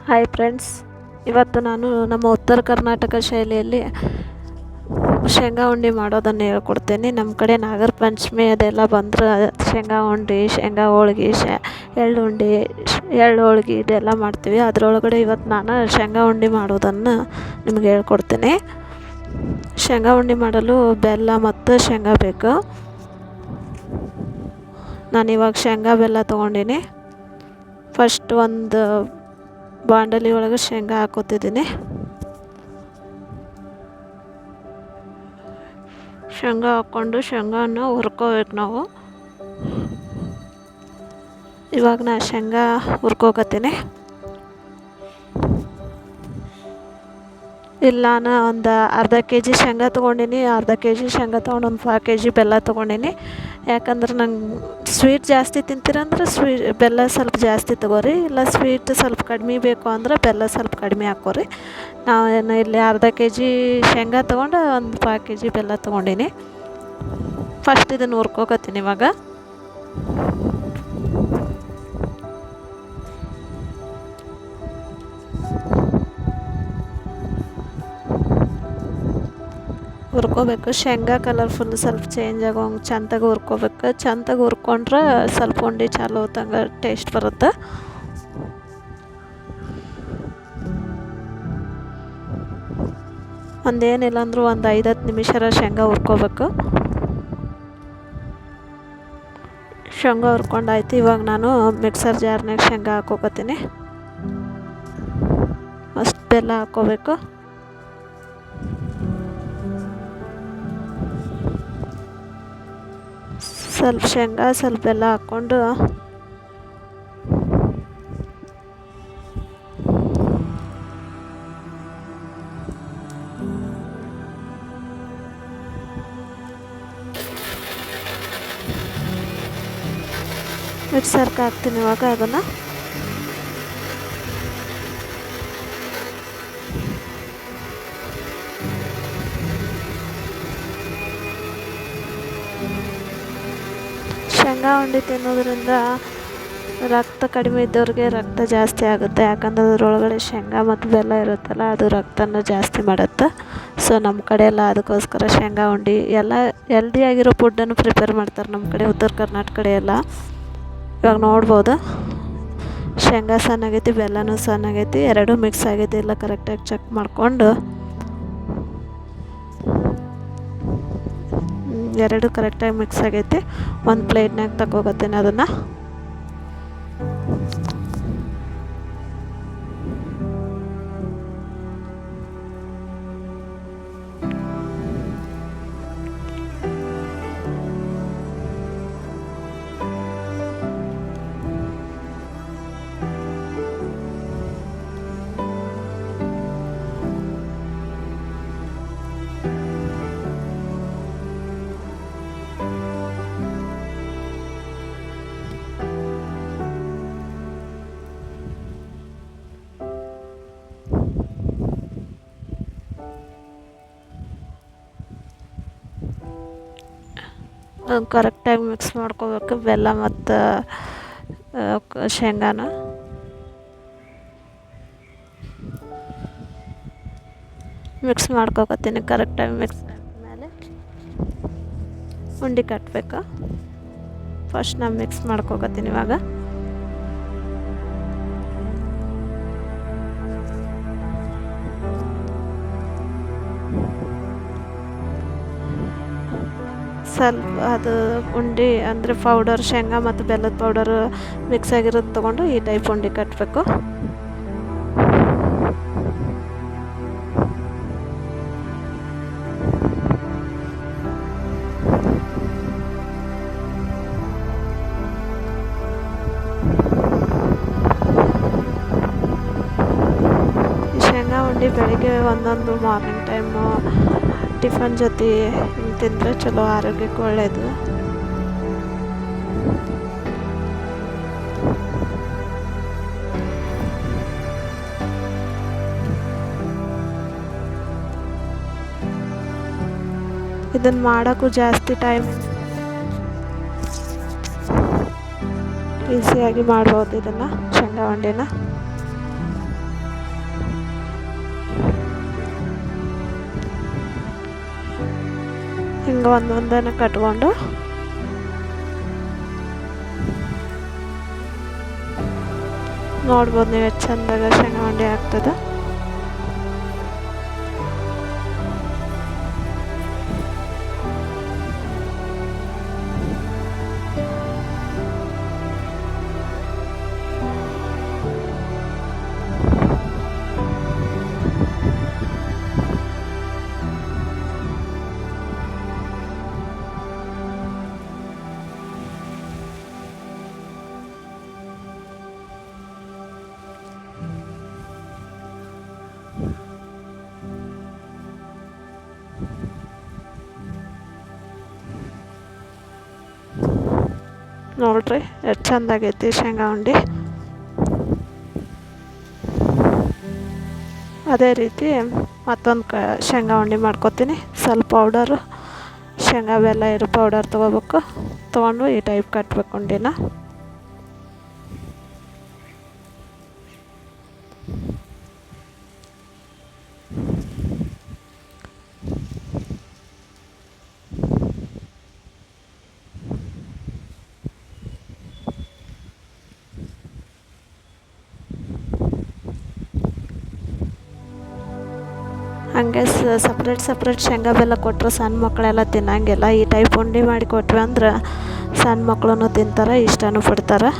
Hi friends, ಇವತ್ತು ನಾನು ನಮ್ಮ ಉತ್ತರ ಕರ್ನಾಟಕ ಶೈಲಿಯಲ್ಲಿ ಶೇಂಗಾ ಉಂಡೆ ಮಾಡೋದನ್ನು ಹೇಳ್ಕೊಡ್ತೇನೆ. ನಮ್ಮ ಕಡೆ ನಾಗರ ಪಂಚಮಿ ಅದೆಲ್ಲ ಬಂದ್ರೆ ಶೇಂಗಾ ಉಂಡೆ, ಶೇಂಗಾ ಹೋಳ್ಗೆ, ಎಳ್ಳು ಉಂಡೆ, ಎಳ್ಳು ಹೋಳ್ಗೆ ಇದೆಲ್ಲ ಮಾಡ್ತೀವಿ. ಅದರೊಳಗಡೆ ಇವತ್ತು ನಾನು ಶೇಂಗಾ ಉಂಡೆ ಮಾಡೋದನ್ನು ನಿಮಗೆ ಹೇಳ್ಕೊಡ್ತೇನೆ. ಶೇಂಗಾ ಉಂಡೆ ಮಾಡಲು ಬೆಲ್ಲ ಮತ್ತು ಶೇಂಗಾ ಬೇಕು. ನಾನಿವಾಗ ಶೇಂಗಾ ಬೆಲ್ಲ ತೊಗೊಂಡಿನಿ. ಫಸ್ಟ್ ಒಂದು ಬಾಂಡಲಿ ಒಳಗೆ ಶೇಂಗಾ ಹಾಕೋತಿದ್ದೀನಿ. ಶೇಂಗಾ ಹಾಕ್ಕೊಂಡು ಶೇಂಗಾನ ಹುರ್ಕೋಬೇಕು ನಾವು. ಇವಾಗ ನಾ ಶೇಂಗಾ ಹುರ್ಕೋಕತ್ತೀನಿ. ಇಲ್ಲ ನಾನು ಒಂದು ಅರ್ಧ ಕೆ ಜಿ ಶೇಂಗಾ ತೊಗೊಂಡಿನಿ. ಅರ್ಧ ಕೆ ಜಿ ಶೇಂಗಾ ತೊಗೊಂಡು ಒಂದು 5 kg ಬೆಲ್ಲ ತೊಗೊಂಡಿನಿ. ಯಾಕಂದ್ರೆ ನಂಗೆ ಸ್ವೀಟ್ ಜಾಸ್ತಿ ತಿಂತೀರಂದ್ರೆ ಬೆಲ್ಲ ಸ್ವಲ್ಪ ಜಾಸ್ತಿ ತೊಗೋರಿ. ಇಲ್ಲ ಸ್ವೀಟ್ ಸ್ವಲ್ಪ ಕಡಿಮೆ ಬೇಕು ಅಂದ್ರೆ ಬೆಲ್ಲ ಸ್ವಲ್ಪ ಕಡಿಮೆ ಹಾಕೋರಿ. ನಾನು ಇಲ್ಲಿ ಅರ್ಧ ಕೆ ಜಿ ಶೇಂಗಾ ತೊಗೊಂಡು ಒಂದು 5 kg ಬೆಲ್ಲ ತೊಗೊಂಡಿನಿ. ಫಸ್ಟ್ ಇದನ್ನು ಹುರ್ಕೋಕತ್ತೀನಿ ಇವಾಗ. ಹುರ್ಕೋಬೇಕು. ಶೇಂಗಾ ಕಲರ್ಫುಲ್ ಸ್ವಲ್ಪ ಚೇಂಜ್ ಆಗೋಂಗೆ ಚೆಂದಾಗಿ ಹುರ್ಕೋಬೇಕು. ಚೆಂದಾಗಿ ಹುರ್ಕೊಂಡ್ರೆ ಸ್ವಲ್ಪ ಉಂಡೆ ಚಾಲು ಹೊತ್ತಂಗೆ ಟೇಸ್ಟ್ ಬರುತ್ತೆ. ಒಂದೇನಿಲ್ಲ ಅಂದರೂ ಒಂದು 5-10 ನಿಮಿಷ ಶೇಂಗಾ ಹುರ್ಕೋಬೇಕು. ಶೇಂಗಾ ಹುರ್ಕೊಂಡಾಯ್ತು. ಇವಾಗ ನಾನು ಮಿಕ್ಸರ್ ಜಾರ್ನಾಗ ಶೇಂಗಾ ಹಾಕೋಕತ್ತೀನಿ. ಅಷ್ಟು ಬೆಲ್ಲ ಹಾಕ್ಕೋಬೇಕು. ಸ್ವಲ್ಪ ಶೇಂಗಾ ಸ್ವಲ್ಪ ಬೆಲ್ಲ ಹಾಕ್ಕೊಂಡು ಮಿಕ್ಸರ್ಗೆ ಹಾಕ್ತೀನಿ ಇವಾಗ ಅದನ್ನು. ಶೇಂಗಾ ಉಂಡೆ ತಿನ್ನೋದ್ರಿಂದ ರಕ್ತ ಕಡಿಮೆ ಇದ್ದವ್ರಿಗೆ ರಕ್ತ ಜಾಸ್ತಿ ಆಗುತ್ತೆ. ಯಾಕಂದ್ರೆ ಅದರೊಳಗಡೆ ಶೇಂಗಾ ಮತ್ತು ಬೆಲ್ಲ ಇರುತ್ತಲ್ಲ, ಅದು ರಕ್ತನ ಜಾಸ್ತಿ ಮಾಡುತ್ತೆ. ಸೊ ನಮ್ಮ ಕಡೆ ಎಲ್ಲ ಅದಕ್ಕೋಸ್ಕರ ಶೇಂಗಾ ಉಂಡೆ ಎಲ್ಲ ಹೆಲ್ದಿಯಾಗಿರೋ ಫುಡ್ಡನ್ನು ಪ್ರಿಪೇರ್ ಮಾಡ್ತಾರೆ ನಮ್ಮ ಕಡೆ ಉತ್ತರ ಕರ್ನಾಟಕ ಕಡೆ ಎಲ್ಲ. ಇವಾಗ ನೋಡ್ಬೋದು ಶೇಂಗಾ ಸಣ್ಣಗೈತಿ, ಬೆಲ್ಲನೂ ಸಣ್ಣಗೈತಿ, ಎರಡೂ ಮಿಕ್ಸ್ ಆಗೈತಿ ಇಲ್ಲ ಕರೆಕ್ಟಾಗಿ ಚೆಕ್ ಮಾಡಿಕೊಂಡು ಎರಡು ಕರೆಕ್ಟಾಗಿ ಮಿಕ್ಸ್ ಆಗೈತಿ. ಒಂದು ಪ್ಲೇಟ್ನಾಗ ತಗೋತೀನಿ ಅದನ್ನು. ಕರೆಕ್ಟಾಗಿ ಮಿಕ್ಸ್ ಮಾಡ್ಕೋಬೇಕು ಬೆಲ್ಲ ಮತ್ತು ಶೇಂಗಾನ. ಮಿಕ್ಸ್ ಮಾಡ್ಕೋಕತ್ತೀನಿ. ಕರೆಕ್ಟಾಗಿ ಮಿಕ್ಸ್ ಆದಮೇಲೆ ಉಂಡೆ ಕಟ್ಟಬೇಕು. ಫಸ್ಟ್ ನಾನು ಮಿಕ್ಸ್ ಮಾಡ್ಕೋಕತ್ತೀನಿ ಇವಾಗ. ಸ್ವಲ್ಪ ಅದು ಉಂಡೆ ಅಂದರೆ ಪೌಡರ್ ಶೇಂಗಾ ಮತ್ತು ಬೆಲ್ಲದ ಪೌಡರ್ ಮಿಕ್ಸ್ ಆಗಿರೋದು ತೊಗೊಂಡು ಈ ಟೈಪ್ ಉಂಡೆ ಕಟ್ಟಬೇಕು. ಶೇಂಗಾ ಉಂಡೆ ಬೆಳಿಗ್ಗೆ ಒಂದೊಂದು ಮಾರ್ನಿಂಗ್ ಟೈಮು ಟಿಫನ್ ಜೊತೆ ತಿಂದರೆ ಚಲೋ, ಆರೋಗ್ಯಕ್ಕೆ ಒಳ್ಳೆಯದು. ಇದನ್ನು ಮಾಡೋಕ್ಕೂ ಜಾಸ್ತಿ ಟೈಮ್, ಈಸಿಯಾಗಿ ಮಾಡ್ಬೋದು ಇದನ್ನು ಶೇಂಗಾ ಉಂಡೆನ. ಶೇಂಗಾ ಒಂದೊಂದನ್ನು ಕಟ್ಕೊಂಡು ನೋಡ್ಬೋದು ನೀವು ಎಷ್ಟು ಚಂದಾಗ ಶೇಂಗಾ ಉಂಡೆ ಆಗ್ತದೆ. ನೋಡ್ರಿ ಎಷ್ಟು ಚಂದಾಗೈತಿ ಶೇಂಗಾ ಉಂಡೆ. ಅದೇ ರೀತಿ ಮತ್ತೊಂದು ಶೇಂಗಾ ಉಂಡೆ ಮಾಡ್ಕೊತೀನಿ. ಸ್ವಲ್ಪ ಪೌಡರು ಶೇಂಗಾ ಬೆಲ್ಲ ಇರೋ ಪೌಡರ್ ತೊಗೋಬೇಕು. ತೊಗೊಂಡು ಈ ಟೈಪ್ ಕಟ್ಬೇಕು ಉಂಡೆನ. ಹಾಗೆ ಸಪ್ರೇಟ್ ಶೇಂಗಾ ಬೆಲ್ಲ ಕೊಟ್ಟರೆ ಸಣ್ಣ ಮಕ್ಕಳೆಲ್ಲ ತಿನ್ನಂಗಿಲ್ಲ. ಈ ಟೈಪ್ ಉಂಡೆ ಮಾಡಿ ಕೊಟ್ವಿ ಅಂದ್ರೆ ಸಣ್ಣ ಮಕ್ಕಳು ತಿಂತಾರೆ, ಇಷ್ಟನೂ ಪಡ್ತಾರೆ.